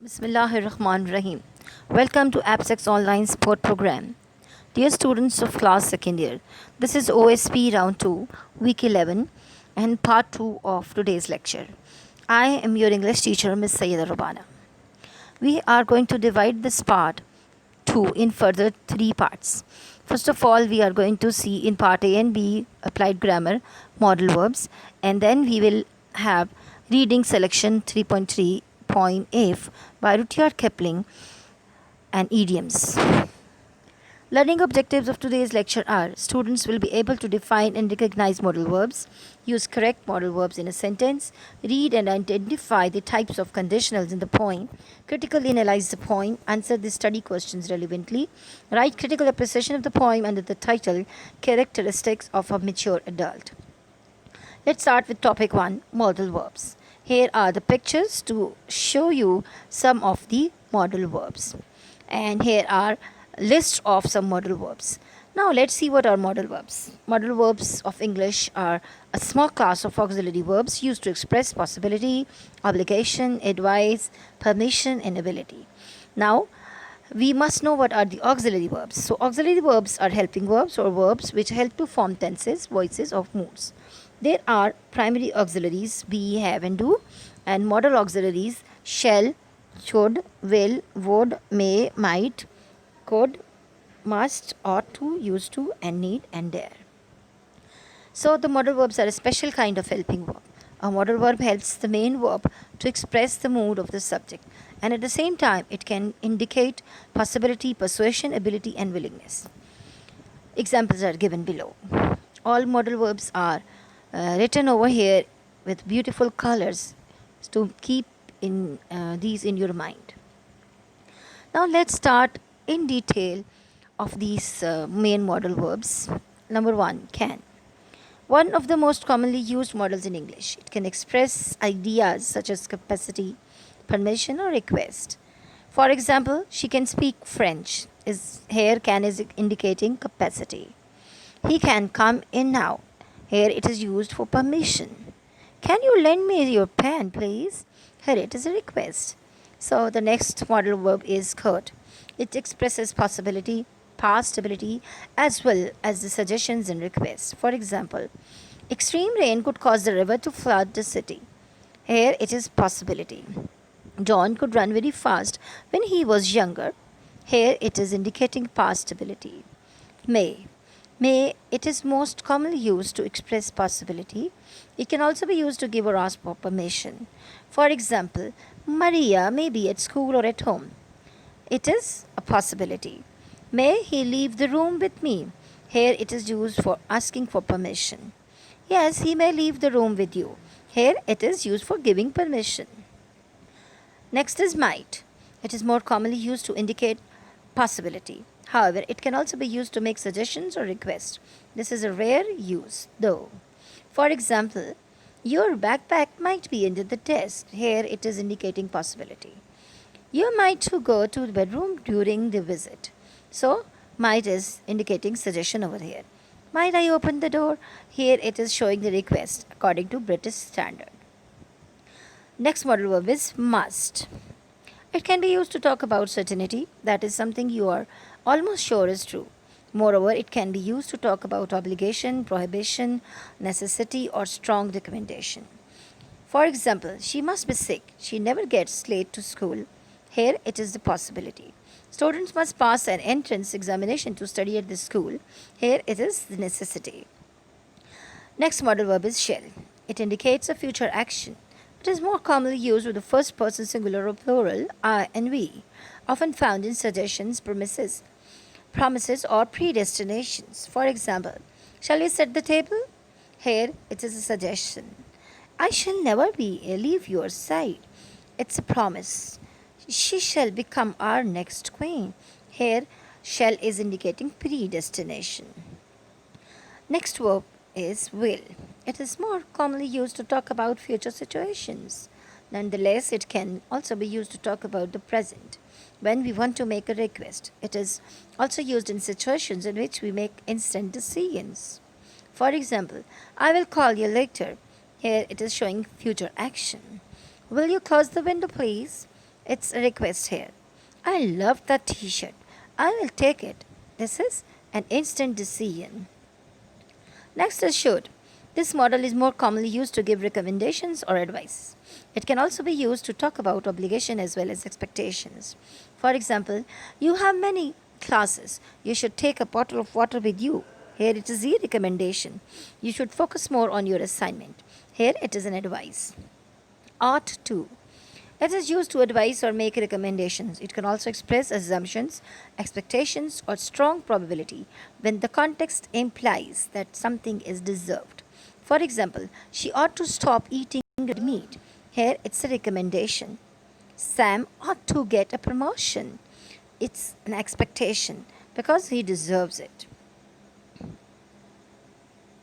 Bismillahirrahmanirrahim. Welcome to AppSex Online Support Program. Dear students of class second year, this is OSP round 2, week 11 and part 2 of today's lecture. I am your English teacher, Miss Sayyida Rubana. We are going to divide this part 2 in further 3 parts. First of all, we are going to see in part A and B applied grammar, modal verbs, and then we will have reading selection 3.3 poem F by Rudyard Kipling and idioms. Learning objectives of today's lecture are: students will be able to define and recognize modal verbs, use correct modal verbs in a sentence, read and identify the types of conditionals in the poem, critically analyze the poem, answer the study questions relevantly, write critical appreciation of the poem under the title Characteristics of a Mature Adult. Let's start with topic 1, modal verbs. Here are the pictures to show you some of the modal verbs. And here are list of some modal verbs. Now let's see what are modal verbs. Modal verbs of English are a small class of auxiliary verbs used to express possibility, obligation, advice, permission, and ability. Now we must know what are the auxiliary verbs. So auxiliary verbs are helping verbs or verbs which help to form tenses, voices, or moods. There are primary auxiliaries be, have, and do, and modal auxiliaries shall, should, will, would, may, might, could, must, ought to, used to, and need, and dare. So the modal verbs are a special kind of helping verb. A modal verb helps the main verb to express the mood of the subject, and at the same time it can indicate possibility, persuasion, ability, and willingness. Examples are given below. All modal verbs are written over here with beautiful colors to keep these in your mind. Now let's start in detail of these main modal verbs. Number 1, can. One of the most commonly used modals in English. It can express ideas such as capacity, permission, or request. For example, she can speak French. Here can is indicating capacity. He can come in now. Here it is used for permission. Can you lend me your pen, please? Here it is a request. So the next modal verb is could. It expresses possibility, past ability, as well as the suggestions and requests. For example, extreme rain could cause the river to flood the city. Here it is possibility. John could run very fast when he was younger. Here it is indicating past ability. May. May, it is most commonly used to express possibility. It can also be used to give or ask for permission. For example, Maria may be at school or at home. It is a possibility. May he leave the room with me? Here it is used for asking for permission. Yes, he may leave the room with you. Here it is used for giving permission. Next is might. It is more commonly used to indicate possibility. However, it can also be used to make suggestions or requests. This is a rare use, though. For example, your backpack might be under the desk. Here it is indicating possibility. You might go to the bedroom during the visit. So, might is indicating suggestion over here. Might I open the door? Here it is showing the request according to British standard. Next modal verb is must. It can be used to talk about certainty, that is something you are almost sure is true. Moreover, it can be used to talk about obligation, prohibition, necessity, or strong recommendation. For example, she must be sick. She never gets late to school. Here it is the possibility. Students must pass an entrance examination to study at the school. Here it is the necessity. Next modal verb is shall. It indicates a future action. It is more commonly used with the first person singular or plural, I and we, often found in suggestions, promises, or predestinations. For example, shall we set the table? Here it is a suggestion. I shall never leave your side. It's a promise. She shall become our next queen. Here, shall is indicating predestination. Next verb is will. It is more commonly used to talk about future situations. Nonetheless, it can also be used to talk about the present. When we want to make a request, it is also used in situations in which we make instant decisions. For example, I will call you later. Here it is showing future action. Will you close the window, please? It's a request here. I love that t shirt. I will take it. This is an instant decision. Next is should. This model is more commonly used to give recommendations or advice. It can also be used to talk about obligation as well as expectations. For example, you have many classes. You should take a bottle of water with you. Here it is the recommendation. You should focus more on your assignment. Here it is an advice. Ought to. It is used to advise or make recommendations. It can also express assumptions, expectations, or strong probability when the context implies that something is deserved. For example, she ought to stop eating red meat. Here it's a recommendation. Sam ought to get a promotion. It's an expectation because he deserves it.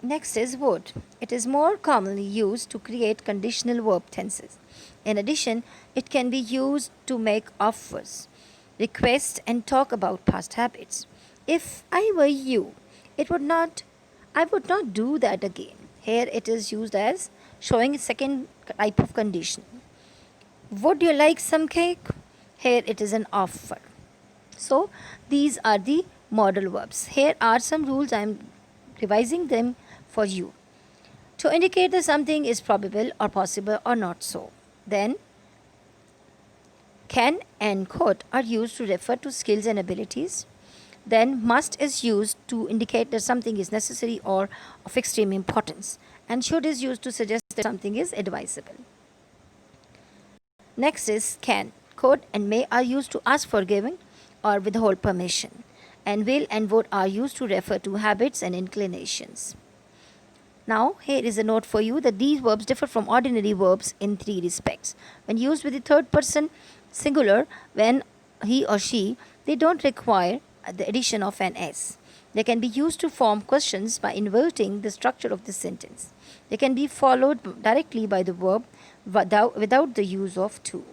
Next is would. It is more commonly used to create conditional verb tenses. In addition, it can be used to make offers, request, and talk about past habits. If I were you, I would not do that again. Here it is used as showing a second type of condition. Would you like some cake? Here it is an offer. So these are the modal verbs. Here are some rules. I am revising them for you to indicate that something is probable or possible or not so. Then can and could are used to refer to skills and abilities. Then must is used to indicate that something is necessary or of extreme importance. And should is used to suggest that something is advisable. Next is can, could, and may are used to ask for giving or withhold permission. And will and would are used to refer to habits and inclinations. Now, here is a note for you that these verbs differ from ordinary verbs in three respects. When used with the third person singular, when he or she, they don't require the addition of an s. They can be used to form questions by inverting the structure of the sentence. They can be followed directly by the verb without the use of to.